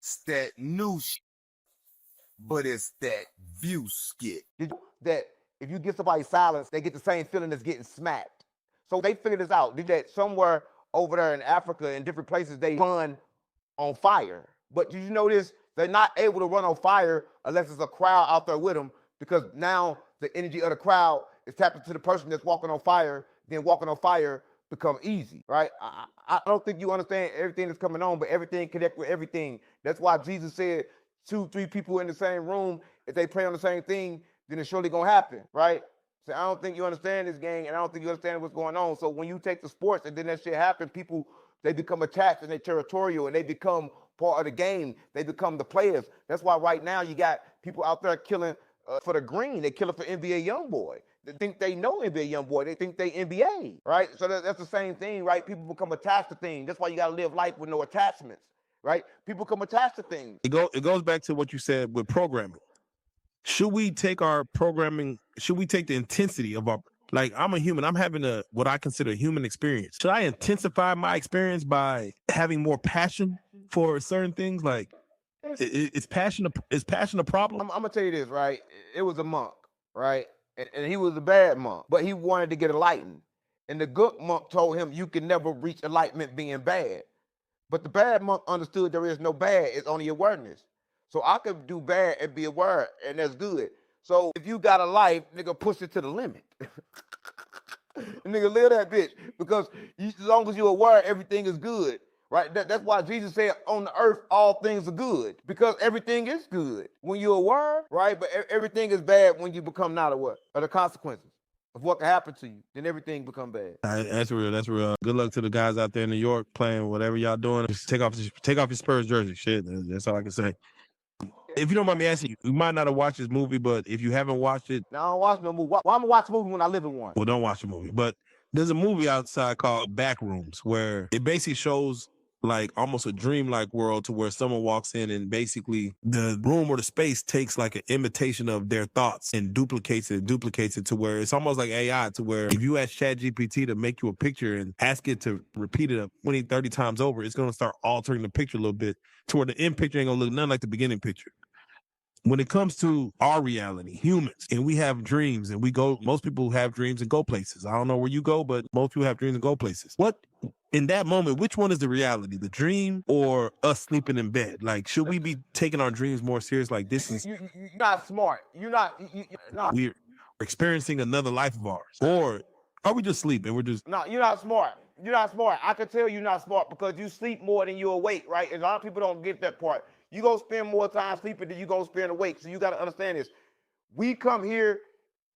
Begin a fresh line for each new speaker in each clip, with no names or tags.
It's that new shit, but it's that view skit.
That if you get somebody silenced, they get the same feeling as getting smacked. So they figured this out. That somewhere over there in Africa, in different places, they run on fire. But did you notice they're not able to run on fire unless there's a crowd out there with them, because now the energy of the crowd is tapped into the person that's walking on fire. Then walking on fire become easy, right? I don't think you understand everything that's coming on, but everything connects with everything. That's why Jesus said 2, 3 people in the same room, if they pray on the same thing, then it's surely gonna happen, right? So I don't think you understand this, gang, and I don't think you understand what's going on. So when you take the sports and then that shit happens, people, they become attached and they're territorial and they become part of the game. They become the players. That's why right now you got people out there killing for the green. They killing for NBA YoungBoy. They think they know NBA YoungBoy. They think they NBA, right? So that's the same thing, right? People become attached to things. That's why you got to live life with no attachments, right? People become attached to things.
It goes back to what you said with programming. Should we take our programming, should we take the intensity of our, like, I'm a human, I'm having what I consider a human experience. Should I intensify my experience by having more passion for certain things? Like, is passion a problem?
I'm gonna tell you this, right? It was a monk, right? And he was a bad monk, but he wanted to get enlightened. And the good monk told him, you can never reach enlightenment being bad. But the bad monk understood there is no bad, it's only awareness. So I could do bad and be aware, and that's good. So if you got a life, nigga, push it to the limit. Nigga, live that bitch. Because as long as you're aware, everything is good, right? That's why Jesus said, on the earth, all things are good. Because everything is good when you're aware, right? But everything is bad when you become not aware of the consequences of what can happen to you. Then everything become bad.
That's real. That's real. Good luck to the guys out there in New York playing whatever y'all doing. Just take off your Spurs jersey. Shit, that's all I can say. If you don't mind me asking, you might not have watched this movie, but if you haven't watched it,
now I don't watch no movie. Why I'm gonna watch a movie when I live in one?
Well, don't watch the movie. But there's a movie outside called Backrooms where it basically shows like almost a dreamlike world to where someone walks in and basically the room or the space takes like an imitation of their thoughts and duplicates it to where it's almost like AI, to where if you ask ChatGPT to make you a picture and ask it to repeat it 20, 30 times over, it's going to start altering the picture a little bit to where the end picture ain't going to look nothing like the beginning picture. When it comes to our reality, humans, and we have dreams and we go, most people have dreams and go places. I don't know where you go, but most people have dreams and go places. What, in that moment, which one is the reality, the dream or us sleeping in bed? Like, should we be taking our dreams more serious? Like, this is...
You're not smart. You're not.
We're experiencing another life of ours. Or are we just sleeping? We're just...
No, you're not smart. You're not smart. I can tell you're not smart because you sleep more than you awake, right? And a lot of people don't get that part. You're going to spend more time sleeping than you're going to spend awake. So you got to understand this. We come here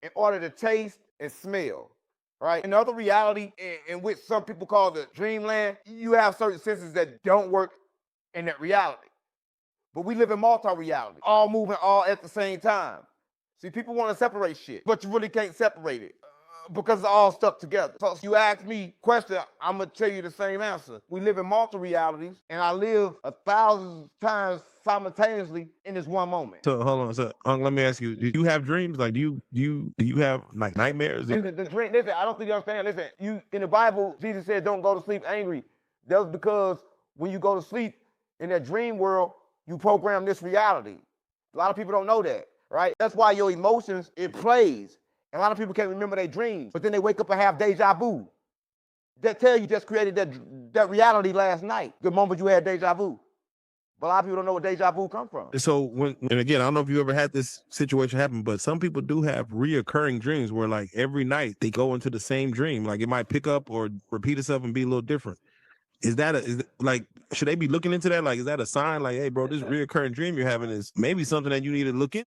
in order to taste and smell, right? Another reality in which some people call the dreamland, you have certain senses that don't work in that reality. But we live in multi-reality, all moving all at the same time. See, people want to separate shit, but you really can't separate it because it's all stuck together. So if you ask me a question, I'm going to tell you the same answer. We live in multi-realities, and I live 1,000 times simultaneously in this one moment.
So hold on, so let me ask you: do you have dreams? Like, do you have like nightmares?
Listen, I don't think you understand. Listen, you in the Bible, Jesus said, "Don't go to sleep angry." That was because when you go to sleep in that dream world, you program this reality. A lot of people don't know that, right? That's why your emotions, it plays. And a lot of people can't remember their dreams, but then they wake up and have deja vu. That tell you just created that reality last night, the moment you had deja vu. But a lot of people don't know where deja vu come from.
So and again, I don't know if you ever had this situation happen, but some people do have reoccurring dreams where like every night they go into the same dream. Like it might pick up or repeat itself and be a little different. Is like, should they be looking into that? Like, is that a sign like, hey bro, this reoccurring dream you're having is maybe something that you need to look in?